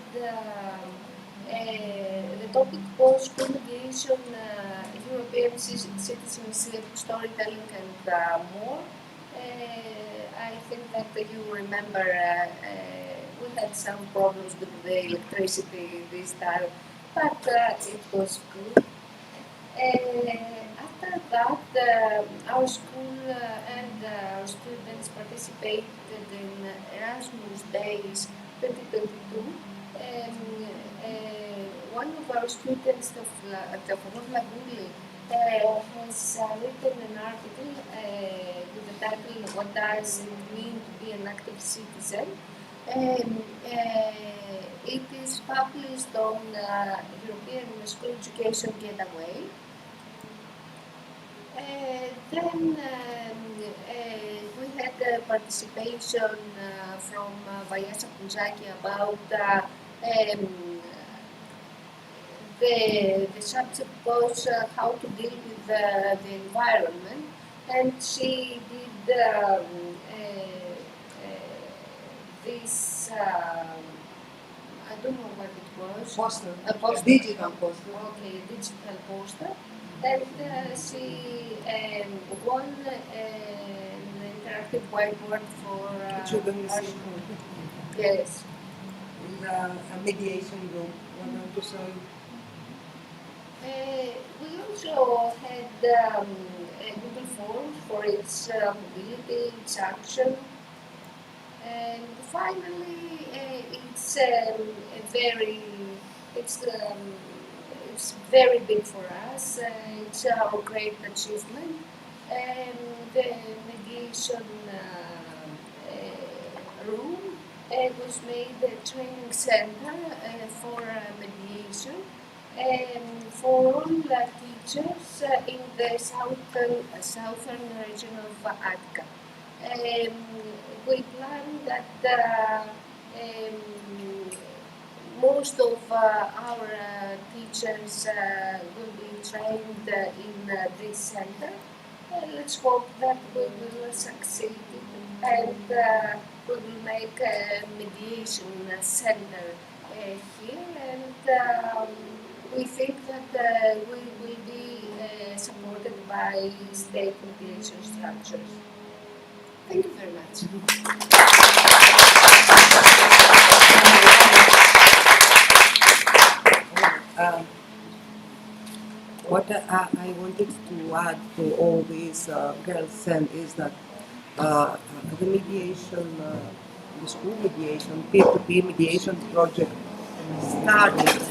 the topic was communication, European citizenship, storytelling, and more. I think that you remember we had some problems with the electricity this time, but it was good. After that, our school and our students participated in Erasmus Days 2022. One of our students, Teofonos Lagouli, has written an article with the title "What Does It Mean to Be an Active Citizen?" It is published on European School Education Getaway. We had participation from Vayasa Punzaki about the subject was how to deal with the environment, and she did this. I don't know what it was. Poster. A poster. Digital poster. Okay, digital poster. And she won an interactive whiteboard for Children our school. Yes. in a mediation room. Why don't you show? We also had Google Forms for its mobility, its action. And finally, it's it's very big for us. It's our great achievement, and the mediation room was made a training center for mediation for all the teachers in the southern region of Attica. We plan that most of our teachers will be trained in this center. Let's hope that we will succeed and we will make a mediation center here, and we think that we will be supported by state mediation structures. Thank you very much. What I wanted to add to all these girls said is that the mediation, the school mediation, peer-to-peer mediation project started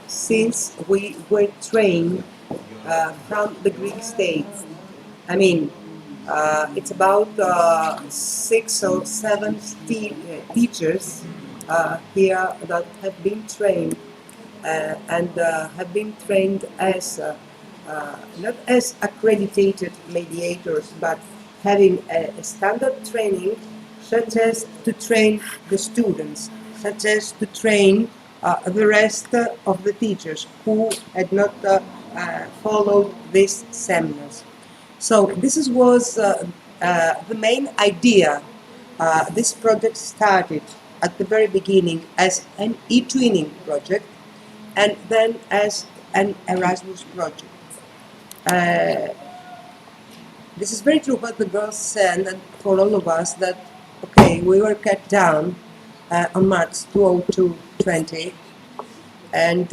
since we were trained from the Greek states. I mean, it's about 6 or 7 teachers here that have been trained and have been trained as not as accredited mediators, but having a standard training, such as to train the students, such as to train the rest of the teachers who had not followed these seminars. So was the main idea. This project started at the very beginning as an e-twinning project and then as an Erasmus project. This is very true what the girls said, and for all of us that, okay, we were cut down on March 2020, and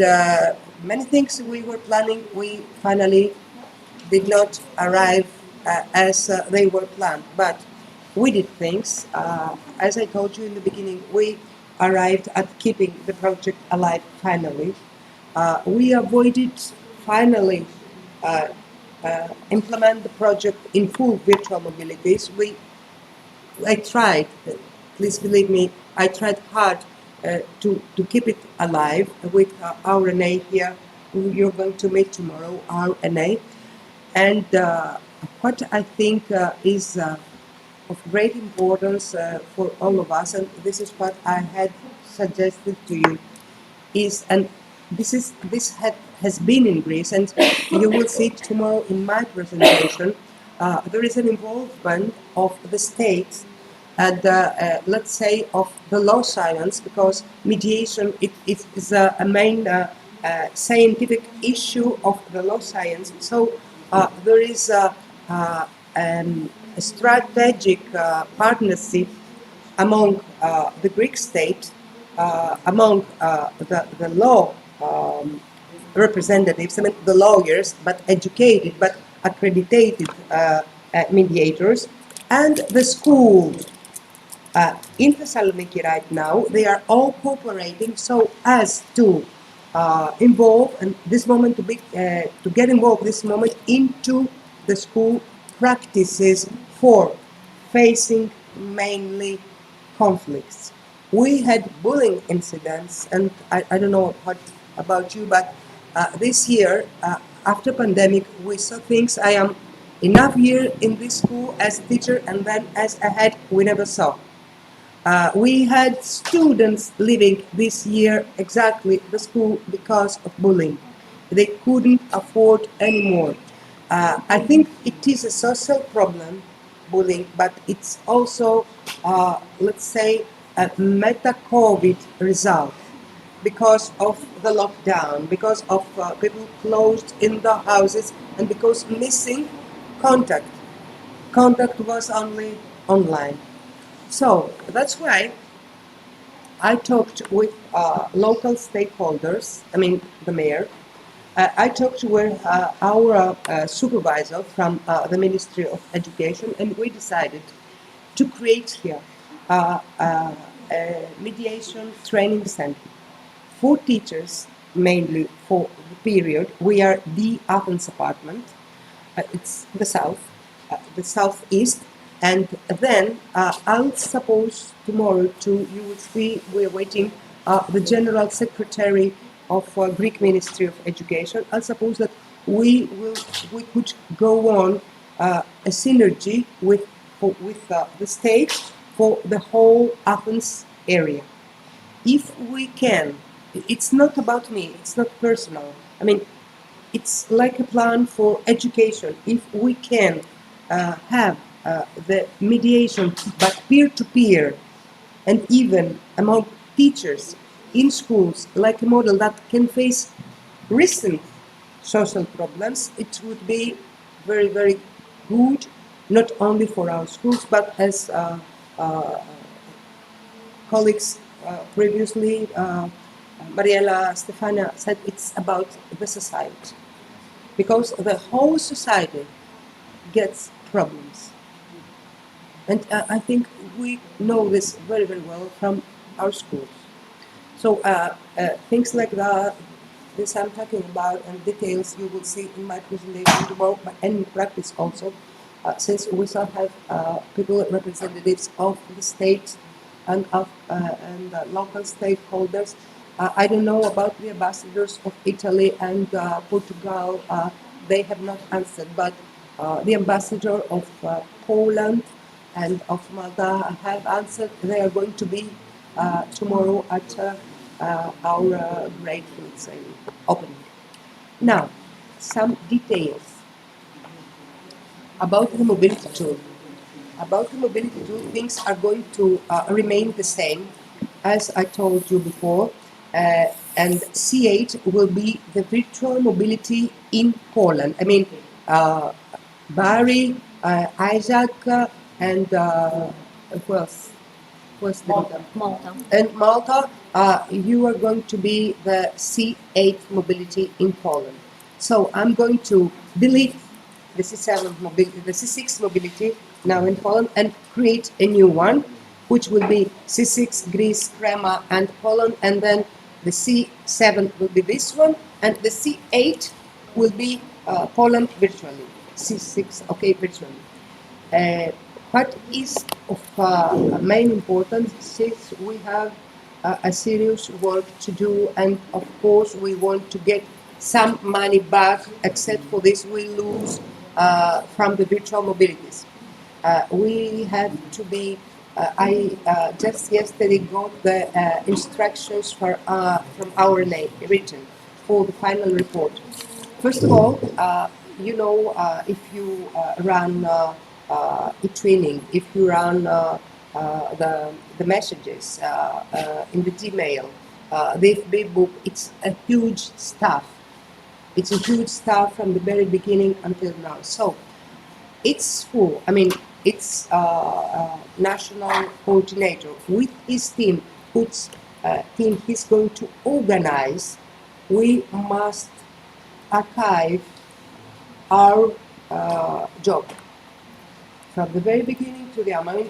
many things we were planning, we finally did not arrive as they were planned. But we did things. As I told you in the beginning, we arrived at keeping the project alive finally. We avoided finally uh, implement the project in full virtual mobilities. I tried, please believe me, I tried hard to keep it alive with our Renee here, who you're going to meet tomorrow, our Renee. And what I think is of great importance for all of us, and this is what I had suggested to you, is, and has been in Greece, and you will see it tomorrow in my presentation. There is an involvement of the state and let's say of the law science, because mediation it is a main scientific issue of the law science. So there is a strategic partnership among the Greek state, among the law representatives, I mean the lawyers, but educated, but accredited mediators, and the school. In Thessaloniki right now, they are all cooperating so as to involve, and this moment to get involved this moment into the school practices for facing mainly conflicts. We had bullying incidents, and I don't know what about you, but this year, after pandemic, we saw things. I am enough year in this school as a teacher, and then as a head, we never saw. We had students leaving this year exactly the school because of bullying. They couldn't afford anymore. I think it is a social problem, bullying, but it's also, let's say, a meta-COVID result because of the lockdown, because of people closed in the houses, and because missing contact. Contact was only online. So that's why I talked with local stakeholders, I mean the mayor. I talked with our supervisor from the Ministry of Education, and we decided to create here a mediation training center for teachers, mainly for the period. We are the Athens apartment. It's the southeast, and then I'll suppose tomorrow too. You will see we're waiting the General Secretary of Greek Ministry of Education. I'll suppose that we could go on a synergy with the state for the whole Athens area. If we can, it's not about me. It's not personal. I mean, it's like a plan for education. If we can have the mediation, but peer-to-peer, and even among teachers in schools, like a model that can face recent social problems, it would be very, very good, not only for our schools, but as colleagues previously, Mariela Stefania said, it's about the society, because the whole society gets problems. And I think we know this very, very well from our schools. So things like that, this I'm talking about, and details you will see in my presentation tomorrow, and in practice also, since we shall have people, representatives of the state and of local stakeholders. I don't know about the ambassadors of Italy and Portugal. They have not answered, but the ambassador of Poland and of Malta have answered. They are going to be tomorrow at our great, let's say, opening. Now, some details about the mobility tool. About the mobility tool, things are going to remain the same, as I told you before, and C8 will be the virtual mobility in Poland. I mean, Barry, Isaac, and who else? Malta. And Malta, you are going to be the C8 mobility in Poland. So I'm going to delete the C7 mobility, the C6 mobility now in Poland, and create a new one, which will be C6 Greece, Crema, and Poland, and then the C7 will be this one, and the C8 will be Poland virtually. C6, okay, virtually. What is of main importance, since we have a serious work to do, and of course we want to get some money back, except for this we lose from the virtual mobilities. We have to be, I just yesterday got the instructions from our region for the final report. First of all, if you run e-training, if you run the messages in the Gmail, the FB book, it's a huge stuff. It's a huge stuff from the very beginning until now. So it's full. I mean, it's national coordinator with his team, whose team he's going to organize. We must archive our job from the very beginning to the end. I mean,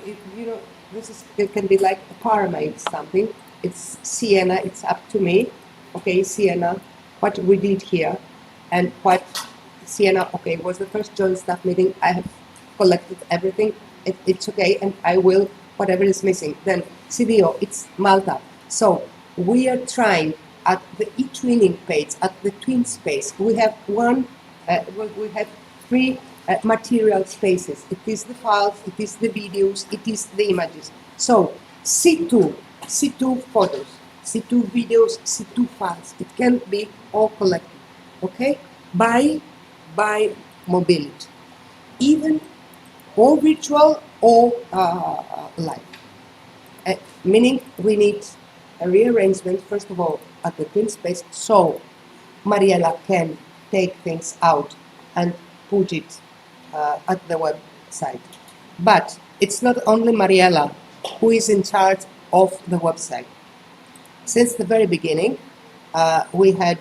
it can be like a pyramid, something. It's Siena, it's up to me. Okay, Siena, what we did here, and what Siena, okay, was the first joint staff meeting. I have collected everything. It's okay, and I will, whatever is missing. Then CDO, it's Malta. So we are trying at the e-twinning page, at the twin space. We have we have three material spaces. It is the files, it is the videos, it is the images. So C2 photos, C2 videos, C2 files. It can be all collected, okay? By mobility, even or virtual or live. Meaning we need a rearrangement, first of all, at the twin space, so Mariela can take things out and put it at the website. But it's not only Mariela who is in charge of the website. Since the very beginning, we had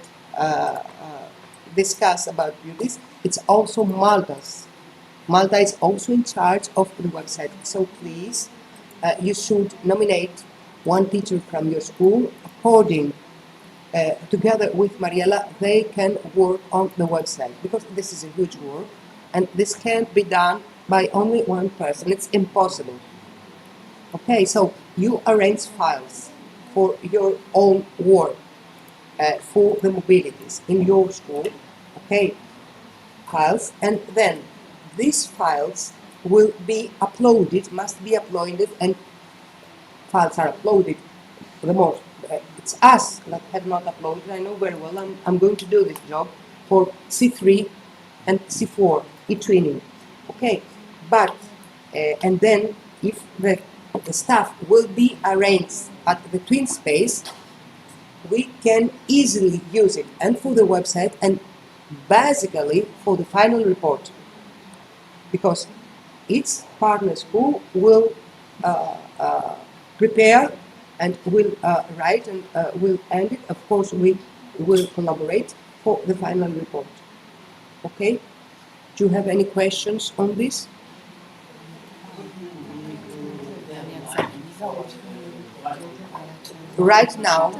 discussed about this. It's also Malta's. Malta is also in charge of the website. So please, you should nominate one teacher from your school according together with Mariela, they can work on the website, because this is a huge work and this can't be done by only one person. It's impossible. Okay, so you arrange files for your own work, for the mobilities in your school, okay, files, and then these files will be uploaded, must be uploaded, and files are uploaded the most. It's us that have not uploaded. I know very well I'm going to do this job for C3 and C4 e-training. Okay, but and then if the stuff will be arranged at the twin space, we can easily use it and for the website and basically for the final report, because each partner school will prepare and will write and will end it. Of course, we will collaborate for the final report. Okay? Do you have any questions on this? Right now,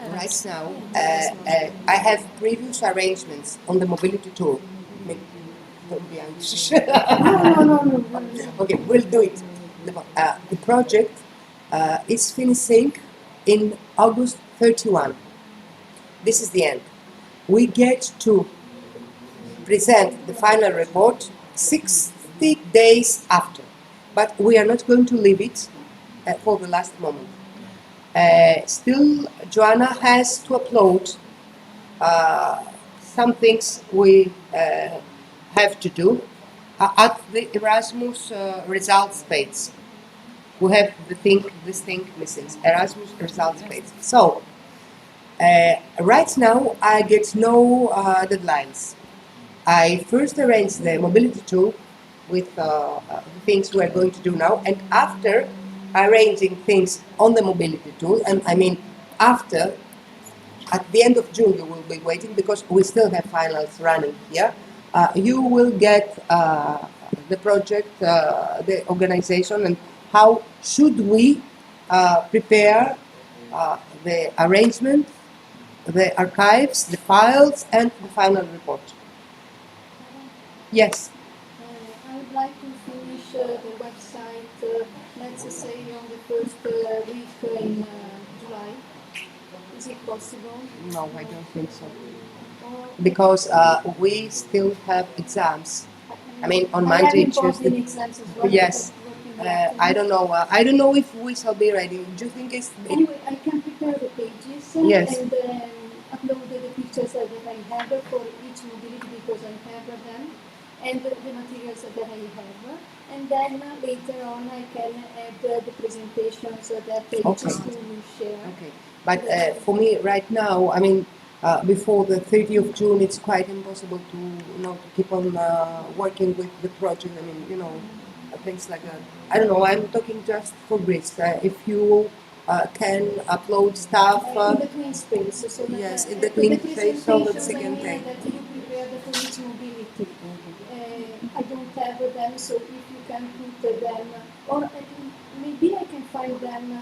I have previous arrangements on the mobility tool. Don't be anxious. No. Okay, we'll do it. The project is finishing in August 31. This is the end. We get to present the final report 60 days after, but we are not going to leave it for the last moment. Still, Joanna has to upload some things we have to do at the Erasmus results page. We have this thing missing, Erasmus results page. So, right now I get no deadlines. I first arrange the mobility tool with the things we are going to do now, and after arranging things on the mobility tool, and I mean after. At the end of June, you will be waiting because we still have finals running here. You will get the project, the organization, and how should we prepare the arrangement, the archives, the files, and the final report. Yes. I would like to finish the website, let's say, on the first week in July. Is it possible? No, I don't think so. Because we still have exams. I mean, on Monday, Tuesday. Exams as well. Yes. I don't know. I don't know if we shall be ready. Do you think it's? Anyway, I can prepare the pages Yes. and upload the pictures that I have for each mobility because I have them, and the materials that I have. And then later on, I can add the presentations that each school will share. Okay. But for me, right now, I mean, before the 30th of June, it's quite impossible to, to keep on working with the project. I mean, things like that. I don't know. I'm talking just for Greece. If you can upload stuff. In the twin space. So yes, in the twin space, so the second day. That you prepared for each mobility. I don't have them, so if you can put them, or maybe I can find them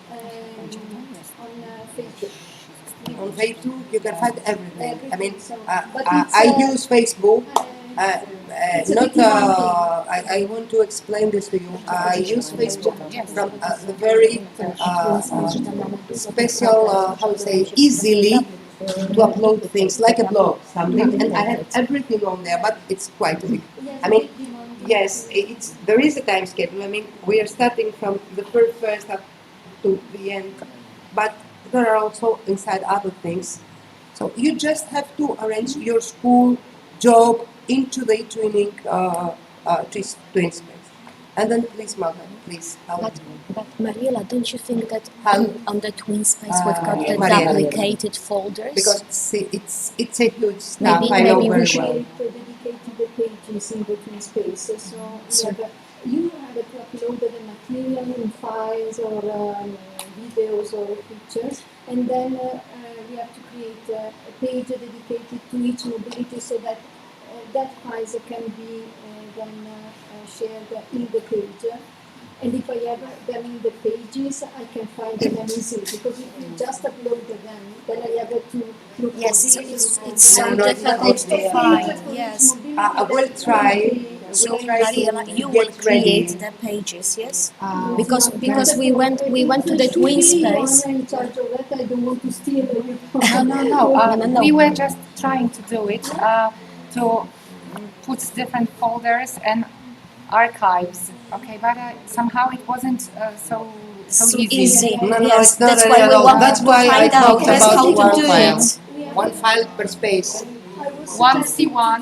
on Facebook. On Facebook, you can find everything. I mean, So, I use Facebook. I want to explain this to you. I use Facebook from the very special, how to say, easily to upload things like a blog, something, and I have everything on there, but it's quite big. I mean, yes, there is a time schedule. I mean, we are starting from the first up to the end, but there are also inside other things. So you just have to arrange your school job into the twinning twin space. And then please, Mother, please help. But Mariela, don't you think that Help. on the twin space we've got the Mariela. duplicated folders? Because see, it's a huge stuff. I know maybe very we should well. Dedicated the pages in the twin space. So you have to upload the material in files or videos or pictures, and then we have to create a page dedicated to each mobility so that that files can be then shared in the page. And if I have them in the pages, I can find them easily. Because if you just upload them, then I have to look for it's so No, difficult to yeah. find. Yes. I will try. So try Mariela, to you get will create ready. the pages, yes? Because we went to the twin space. I'm in charge of that. I don't want to steal it. No. We were just trying to do it to put different folders and archives. Okay, but somehow it wasn't so easy. No, Yes, it's not that's why at we all. wanted That's to why I find out talked yes, about how to one do file. it. One file per space. One C1,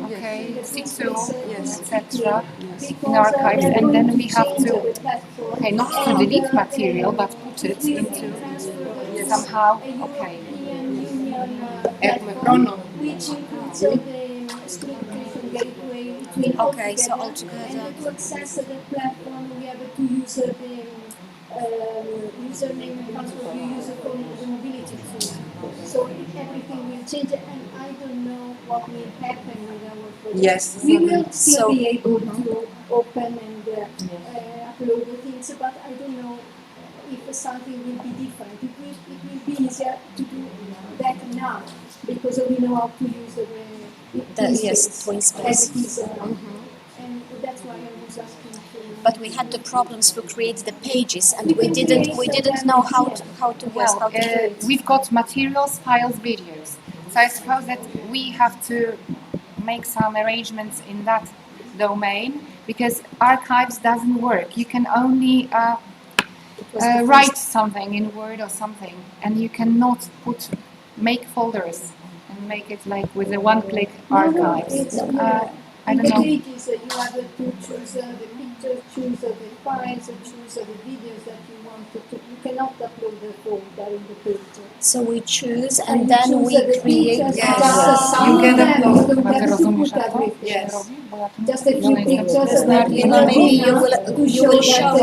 okay, C2, etc. in archives, and then we have to, okay, not to delete material, but put it into somehow, okay. Which includes the school education gateway between Okay, so altogether. altogether. And to access the platform, we have to use the username and password you use for the mobility tool. So everything will change, and I don't know what will happen with our project. Yes. We will still be able to open and upload the things, but I don't know if something will be different. It will be easier to do that now because we know how to use the twin space. And that's why I was asking to. But we had the problems to create the pages, and we didn't know how to do it. We've got materials, files, videos. So I suppose that we have to make some arrangements in that domain because archives doesn't work. You can only write something in Word or something, and you cannot make folders and make it like with a one-click archives. I don't know. The pages, you have to choose the pictures, choose the files, choose the videos that you want to. You cannot upload the folder in the page. So we choose and then we create. Yes. You can upload. You don't have to put everything. Yes. Just a few pictures. Maybe you will show